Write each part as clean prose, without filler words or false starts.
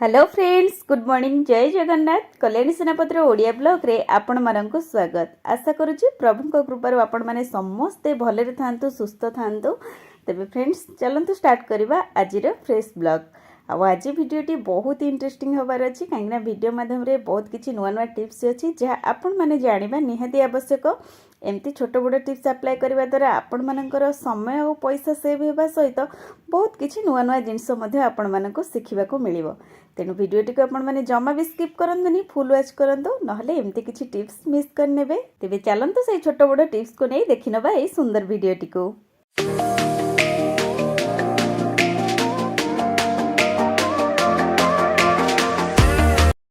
Hello friends, good morning. जय Jagannath. Kalyani सेनापतिर Odia blog रे आपण माननकु स्वागत। आशा करूची प्रभु कृपार आपण माने समस्ते भलरे थांतु, सुस्थ थांतु। तेबे फ्रेंड्स चलंतु स्टार्ट करबा आजिर फ्रेश ब्लॉग। आज भिडियोटी बहुत इंटरेस्टिंग होबार अछि काइना वीडियो माध्यम रे बहुत किछि नुवा नुवा टिप्स अछि जहा आपण माने जानिबा निहाती आवश्यक। एमती छोट बड़ टिप्स अप्लाई करबा द्वारा आपण मानकर समय और पैसा सेव हेबा सहित बहुत किछि नुवा नुवा जिंस मध्ये आपण मानकु सिखिबाको मिलिबो। तेणु भिडियोटी को आपण माने जमा भी स्किप करंतुनी, फुल वॉच करंतु, नहले एमती किछि टिप्स मिस कर नेबे। तेबे चलंतु सेही छोट बड़ टिप्स को नै देखिनबा एई सुंदर भिडियोटी को।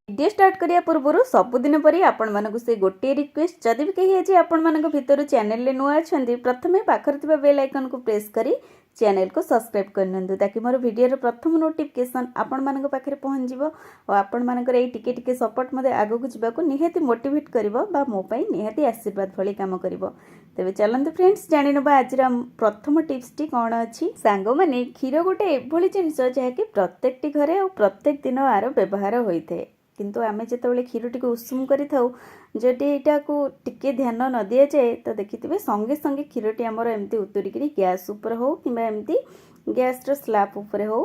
वीडियो स्टार्ट करिया पूर्व सबुदिन परी आपण मानकु से गोटे रिक्वेस्ट, जदि भी कही आज आपण मानक भितर चैनल ले नुआ अछंती प्रथमे पाखर थिबा बेल आइकन को प्रेस करी चैनल को सब्सक्राइब करनंतु ताकि मोर वीडियो रो प्रथम नोटिफिकेशन आपण मानक पाखरे पहुंच जिवो और आपण मानकर एई टिके टिके सपोर्ट मते आगो को जिबाको निहाती मोटिवेट करिवो बा मो पई निहाती आशीर्वाद भली काम करिवो। तेबे चलंतु फ्रेंड्स जानि नबा आज प्रथम टिप्स टी कोन अछि। सांगो माने खीर गोटे एभली जिंस जे कि प्रत्येक टी घरे और प्रत्येक दिन आरो व्यवहार होइथे, किंतु आमे जेतेबेले क्षीरटी को उषुम करि थाउ जदि एटा को टिके ध्यान न दिया जाए तो देखिथिबे संगे संगे क्षीरटी हमर एमती उतुरिकरी गैस ऊपर हो किबा एमती गैस रो स्लैब ऊपर हो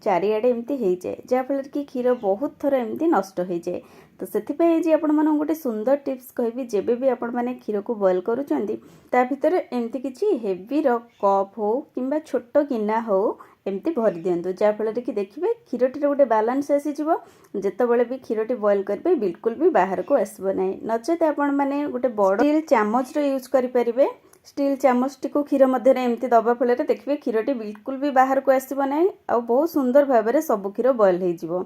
चारिआडे एमती हो जाए, जहाँ फल कि क्षीर बहुत थर एमती नष्ट हो जाए। तो से जी आपण मन गोटे सुंदर टिप्स कहबी, जेबे भी आपण माने क्षीर को बॉयल करूचंदी ता भितर एमती किछि हेवी रो कप हो किबा छोट गिना हो एमती भरी दियंतु, जहाँ फल कि देखिए क्षीरटी गोटे बैलेंस आसीजिवो। जेतेबेले भी क्षीरटी बॉयल करबे बिल्कुल भी बाहर को आसबो नाही, नचेत आपण माने गोटे बड़ स्टील चामच रो यूज करि परिबे। स्टील चामच टी को क्षीर मध्य एमती दबा फल देखिए क्षीरटी बिल्कुल भी बाहर को आसबो नाही आ बहुत सुंदर भाव में सब क्षीर बॉयल हो जिवो।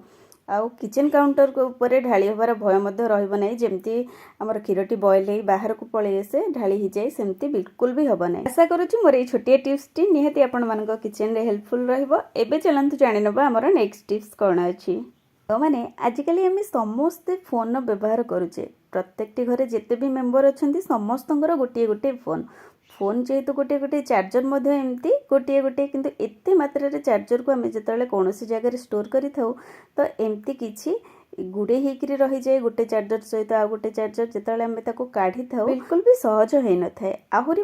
आउ किचन काउंटर को ऊपर ढाली होबार भय मध्य रहइबो नाही, जेमती हमर क्षीरटी बॉयल हे बाहर को पळे आसे ढाली hi जाय सेमती बिल्कुल भी होबो नाही। आशा करूची मोर ए छोटिया टिप्स टी निहाती आपण मानक किचन रे हेल्पफुल रहइबो। एबे चलंतु जानि नबा हमर नेक्स्ट टिप्स कोन अछि। तो माने आजिकली आम समस्ते फोन व्यवहार करुचे, प्रत्येक घरे जिते भी मेम्बर अच्छा समस्त गोटे गोटे फोन फोन जेहेतु गोटे गोटे चार्जर एमती गोटे गोटे, किंतु एते मात्रा रे चार्जर को आम जिते कौन जगह स्टोर करि थाउ तो एमती किछि गुड़े होकर रही जाए गोटे चार्जर सहित आ गोटे चार्जर जिते आम काढ़ी था बिल्कुल भी सहज हो न था। आहरी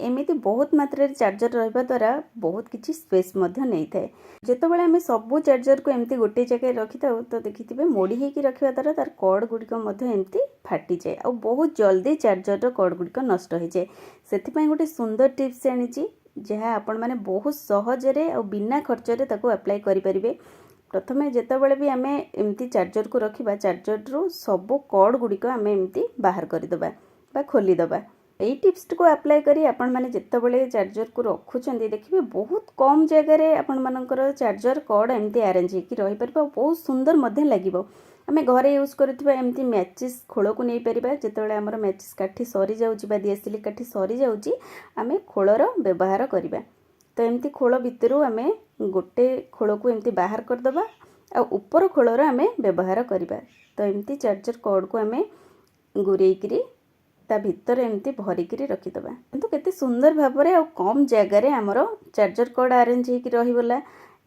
एमती बहुत मात्रा रे चार्जर रहा द्वारा बहुत किसी स्पेस नहीं थाए। जितेबाला आम सबू चार्जर को एमती गोटे जगह रखी था तो देखिए मोड़ी होकर रखा द्वारा तार कॉर्ड गुड़िक एमती फाटी जाए और बहुत जल्दी चार्जर कॉर्ड गुड़िक नष्ट हो जाए। से गोटे सुंदर टिप्स आनी जहाँ आपण मैंने बहुत सहजरे और बिना खर्चरे अप्लाई करें। प्रथमे जेतेबेले भी आम एमती चार्जर को रखिबा चार्जर रो सब कॉर्ड गुड़िक आम एमती बाहर करदेबा बा खोलीदेबा। यही टिप्स को अप्लाई करी आपण माने जेतेबेले चार्जर को रखुचंदी देखिबे बहुत कम जगह आपण मानकर चार्जर कॉर्ड एमती अरेंज होकर रही परबा, बहुत सुंदर मध्य लागिबो। आम घरे यूज करथिबा एमती मैचिस खोल को नहीं परिबा, जेतेबेले हमर मैचिस काठी सरी जाउची बा दिएसिली काठी सरी जाउची आम खोलर व्यवहार करिबा। तो एमती खोल भितर आम गोटे खोल को एमती बाहर करदबा आ ऊपर खोलर आम व्यवहार करिबा। तो एमती चार्जर कॉर्ड को आम गुरेइकरी ता भितर एमती भरिकरी रखिदबा, किंतु केते सुंदर भाव में और कम जगह आमर चार्जर कॉर्ड अरेंज होकर रहीगला।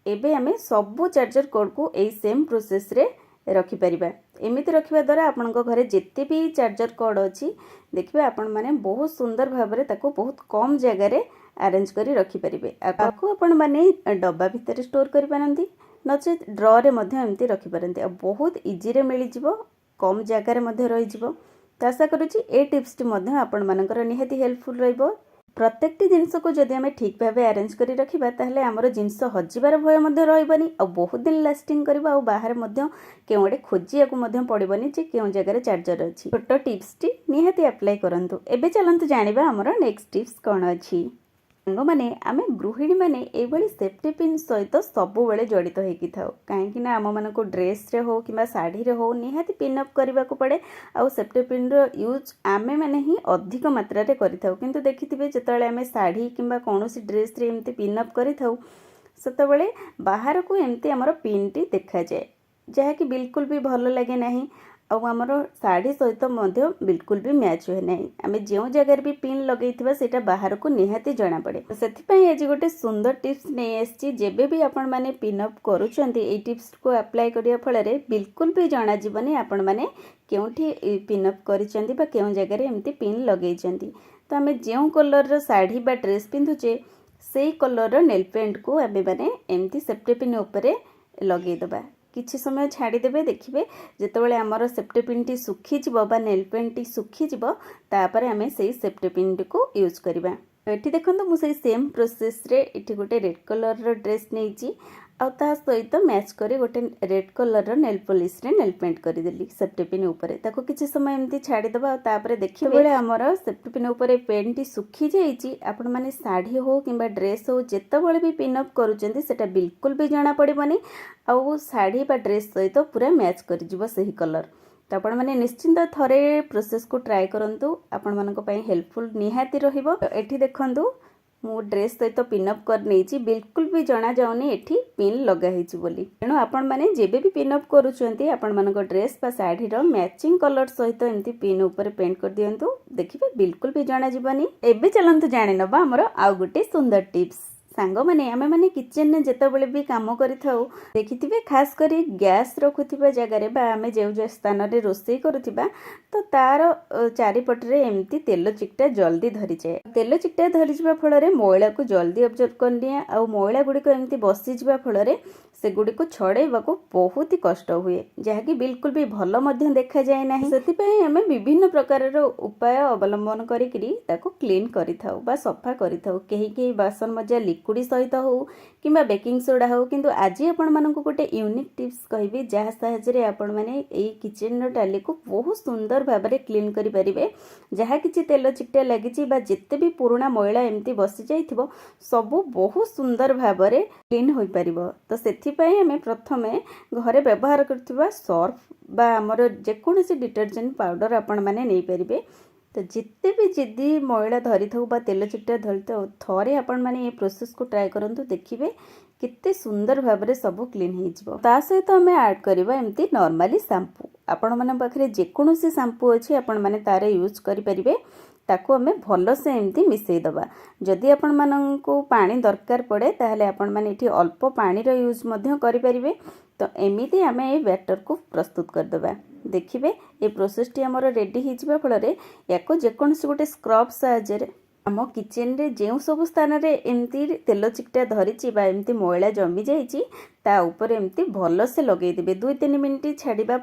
एबे आम सबू चार्जर कॉर्ड को यही सेम प्रोसेस रे रखिपर। एमती रखा द्वारा आपण घरे जिते भी चार्जर कॉर्ड अच्छी देखिए आपण मैंने बहुत सुंदर भाव में बहुत कम जगह अरेंज करी रखिपारे। आपको आपण मैंने डब्बा भितर स्टोर करि पारंती, नचे ड्रॉ रे एमती रखिपारंती और बहुत इजी रे मिल जिवो, कम जगह रे रही जिवो। तो आशा करुच्ची ए टिप्स टी आपण मानकर निहाती हेल्पफुल रहिबो। प्रत्येक जिनस को जदि आम ठीक भाव अरेंज करी रखिबा ताहले हमर जिनस हजिबार भय मध्य रहइबनी और बहुत दिन लास्टिंग करबा और बाहर मध्य केउडे खोजिया को मध्य पड़िबनी जे केउ जगह चार्जर अछि। छोट टिप्स टी निहाती अप्लाई करंतु। एबे चलंतु जानिबा हमर नेक्स्ट टिप्स कोन अछि। मैंने आम गृहिणी मैंने ये सेफ्टी पिन सहित सब बेले जड़ित होगी था, कहीं आम मान को ड्रेस रे हो कि शाढ़ी रे हो निहाती पिन अप करने को पड़े आउ सेफ्टी पिन रो यूज आम मैंने ही अधिक मात्रा रे करि थाउ। किंतु देखिथिबे जेतेबेले आम शाढ़ी किंबा कौनसी ड्रेस रे एमती पिन अप करि थाउ सेतेबेले बाहर को एमती हमर पिन टी देखा जाए, जहाँकि बिल्कुल भी भल लगे नहीं आउ आमर शाढ़ी सहित बिल्कुल भी मैच हुए ना। आम जो जगार भी पिन लगे से बाहर को निहाती जना पड़े। से आज गोटे सुंदर टिप्स नहीं आसी जेबे भी आपण मैंने पिनअप करुँच टिप्स को अप्लाई करने फल बिल्कुल भी जना जीवनी आपण मैंने केउठी पिनअप करिसेंती बा केउ जगह रे एमती पिन लगेइचंती। तो आम जो कलर साड़ी बा ड्रेस पिंधुचे से कलर नेल पेंट को आम मैंने एमती सेफ्टी पिन उपरे लगेदेबा। किछि समय छाड़ीदेवे देखिए जितेबाला आमर सेफ्टी पिन टी सुखीज नेल पेंट टी सुखीज तापर आम से सेफ्टी पिन को यूज करवा। ये देखो मुझे सेम प्रोसेस रे इठी गोटे रेड कलर ड्रेस नहीं आउ सहित मैच कर गोटे रेड कलर नेल पॉलिश रे नेल पेंट करदेली सेफ्टी पिन उपरे ताको किछि समय एमती छाड़ीदेबा। तापर देखिए बेले आमर सेफ्टी पिन उपरे पेन टी सुखी जाइए आपण माने साड़ी हो कि ड्रेस हो जितेबाला भी पिनअप करुँच सेटा बिल्कुल भी जना पड़बनी आउ साड़ी बा ड्रेस सहित पूरा मैच कर सही कलर। तो आपण मैंने निश्चिंत थरे प्रोसेस को ट्राए करंतु आपण मानक पई हेल्पफुल निहाती रहिबो। एठी देखंतु मु ड्रेस सहित पिनअप कर नहीं बिल्कुल भी जना जाऊनी एठी पिन लगा हिची बोली। तेणु आपण माने जेबे भी पिनअप करूछंती आपण मानक ड्रेस बा साड़ी रो मैचिंग कलर सहित एमती पिन ऊपर पेंट कर दियंतु देखिबे बिल्कुल भी जना जीवनी। एबे चलंतु जानि नबा हमर आउ गुटे सुंदर टिप्स। सांग मैंने आम मैंने किचन में जितेबाला भी कम करूँ देखिए खास कर गैस रखुवा जगार आम जो स्थान में रोषे करुवा तो तार चारिपटे एमती तेल चिकटा जल्दी धरी जाए। तेल चिकटा धरी जा फल मैला को जल्दी अब्जर्व करनी आउ मैला गुड़िक एमती बसीजा फल से गुड़िक छड़ेबा को बहुत ही कष्ट हुए जहाँकि बिल्कुल भी भल देखा जाए ना। से आम विभिन्न प्रकार उपाय अवलंबन करी क्लीन करिथाउ बा सफा करिथाउ। कहीं बासन मजा लिक्विड सहित हो कि बेकिंग सोडा हो किंतु आज आपण मानक गोटे यूनिक टिप्स कहबी जहाँ साहाय्य आपण माने एई किचन टाली को बहुत सुंदर भाव में क्लीन करि परिबे। जहाँ किछि तेल चिकटा लागिछि बा जेते भी पुराना मैला एमती बसी जाइथिबो सबु बहुत सुंदर भाव में क्लीन होई परिबो। तो सेथिपई आमे प्रथमे घरे व्यवहार करथिबा सर्फ बा हमर जेकोसी डिटर्जेंट पाउडर आपण माने नै परिबे। तो जिते भी जिद्दी मैला धरी था बा तेल चिकटा धरी था थरे आपण माने ये प्रोसेस को ट्राए करंतु देखिबे कितने सुंदर भाव में सब क्लीन हो। ता सहित आम ऐड करवा एमती नॉर्मली शैम्पू आपण माने पाखरे जेकोसी शैम्पू अच्छी आपण माने तारे यूज करि परिबे ताको आमे भल से एमती मिसई दबा। जदि आपण माननकु पानी दरकार पड़े ताहले आपण माने एठी अल्प पानी रो यूज मध्य करि परिबे। तो एमिति आमे ए बैटर को प्रस्तुत कर दबा। देखिए ये प्रोसेस टी हमर रेडी हो फल या जेकोसी गोटे स्क्रब साहाय्य आम किचन रे जो सब स्थान रे एमती तेल चिकटा धरी एमती मैला जमी जाइए ता ऊपर एमती भल से लगेदेवे 2-3 मिनिट छाड़ा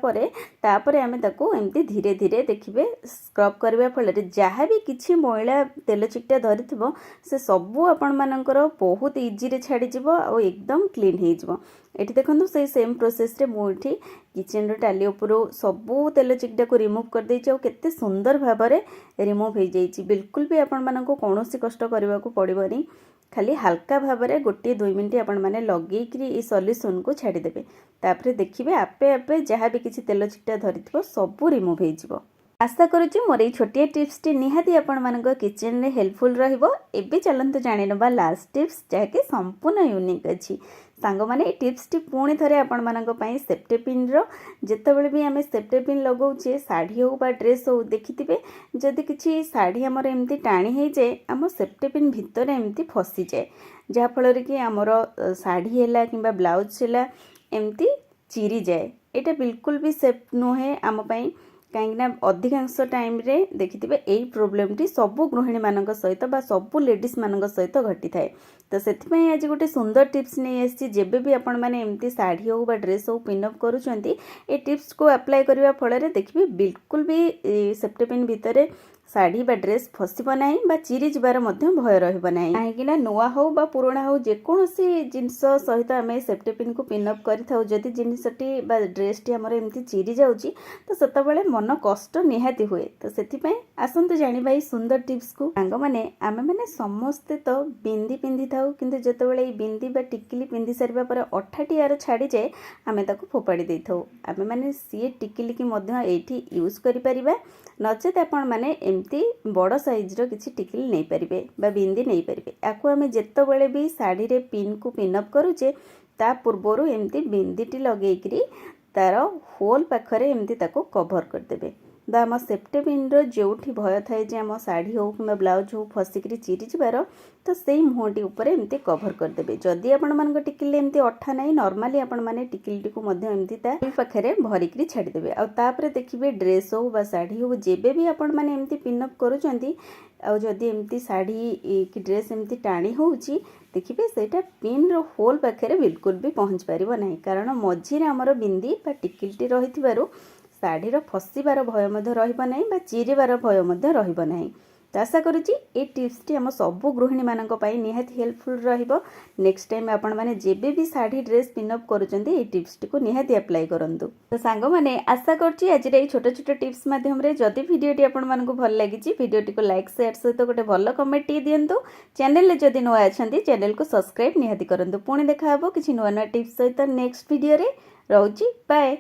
पर आम ताको एमती धीरे धीरे देखिए स्क्रब करने फल जहाँ भी किसी मैला तेल चिकटा धरी से सबू आपण मानकर बहुत इजी रे छाड़ी आ एकदम क्लीन हो। एठी देखो से सेम प्रोसेस रे मुठी किचन रो टाली ऊपर सबू तेल चिकटा को रिमूव कर देछि केते सुंदर भाव में रिमूव हो जाइछि। बिल्कुल भी आपण माननको कोनोसी कष्ट करबा को पड़िबनी खाली हल्का भाव में 1-2 मिनिट आपण माने लगेकरी ई सॉल्यूशन को छाड़ी देबे। तापर देखिबे आपे आपे जहाँ भी किसी तेल चिकटा धरिथिबो सबू रिमूव हो जिवो। आशा करुच्ची मोर ये छोटिया टिप्स टी निहाती आपण मानक किचन में हेल्पफुल रहिबो। एबे चलंतु जानि नबा लास्ट टिप्स जहाँकि संपूर्ण यूनिक अछि। सांग माने ये टिप्स टी पुणी थरे आपण मानक पई सेफ्टी पिन रो जेतेबेले भी आमे सेफ्टी पिन लगौछे साड़ी हो बा ड्रेस हो देखिथिबे जदि किछि साड़ी हमर एमती टाणी हे जाए आम सेफ्टी पिन भितर एमती फसी जाए जहाँ फल कि आमर साड़ी हैला किंबा ब्लाउज हैला एमती चिरी जाए। एटा बिल्कुल भी सेफ नुहे आम पई कहीं अधिकांश टाइम रे देखिथिबे एई प्रॉब्लम टी सबु गृहिणी मानक सहित बा सबु लेडीज मानक सहित घटी थाए। तो सेथिपई आज गोटे सुंदर टिप्स नहीं आसी जेबे भी आपण माने एमती साड़ी हो बा ड्रेस हो पिनअप करूछंती ए टिप्स को अप्लाई करबा फल रे देखिबे बिल्कुल भी सेफ्टी पिन भितर साड़ी बा ड्रेस फसब ना बा चिरी जबार भय रहिब ना कहीं नुआ हो बा पुराणा हो जेकोसी जिनस सहित आम सेफ्टी पिन को पिनअप करिथाउ जदि जिनसटी बा ड्रेसटी आमर एमती चिरी जाउची तो सेतबेले मन कष्ट निहाती हुए। तो सेथिपई आसंतु जानिबा ई सुंदर टिप्स को सांग माने आमे माने समस्ते तो बिंदी पिंधि थाउ किंतु जेतेबेले ई बिंदी बा टिकिली पिंधि सारिबा पर अठाटी यार छाड़ी जाए आमे ताको फोपाड़ी देथाउ। आमे माने सी टिकिली की मध्य एठी यूज करि परिबा नचेत आपण माने एमती बड़ साइज रो किछि टिकिली नहीं परिबे बा बिंदी नहीं परिबे। आकु आमे जेतेबेले भी साड़ी रे पिन को पिनअप करूचे ता पूर्वरु एमती बिंदीटी लगेकरी तार होल पाखरे एमती ताको कभर करदेबे। तो आम सेफ्टी पिन जो भय थाए जे आम शाढ़ी हो कि ब्लाउज हो फसिक चिरी जबार तो से मुहटी उपर एमती कभर करदेबे। जदि आपण मान टिकिल एमती अठा नहीं नॉर्मली आपण माने टिकिलटी को मध्य एमती ता पाखरे भरिक छाड़देबे। आ तापर देखिए ड्रेस हो बा शाढ़ी हो जेबे भी आपण माने एमती पिनअप करूचंती आ जदि एमती शाढ़ी कि ड्रेस एमती टाणी होउची देखिए सेटा पिन रो होल पाखरे बिल्कुल भी पहुँच पारिबो नहीं, कारण मझिरे हमर बिंदी बा टिकिलटी रहिथिबारु शाढ़ीर फसिबार भय मध्य रहिबो नहीं बा चिरिबार भय मध्य रहिबो नहीं। तो आशा करुच्ची ये टिप्सटी आम सबू गृहिणी मानक पई निहाती हेल्पफुल रहिबो। नेक्स्ट टाइम आपण माने जेबे भी शाढ़ी ड्रेस पिनअप करूचंती ये टिप्सटी को निहाती अप्लाई करंतु। तो सांग माने आशा करची आज रे छोट छोट टिप्स माध्यम रे जदि वीडियोटी आपण मानकु भल लागिची वीडियोटी को लाइक शेयर सहित गोटे भल कमेंट टी दियंतु। चैनल ले जदि नुआ अछंती चैनल को सब्सक्राइब निहाती करंतु। पुणी देखा हबो किछि नुआ नुआ टिप्स सहित नेक्स्ट वीडियो रे। रहउची बाय।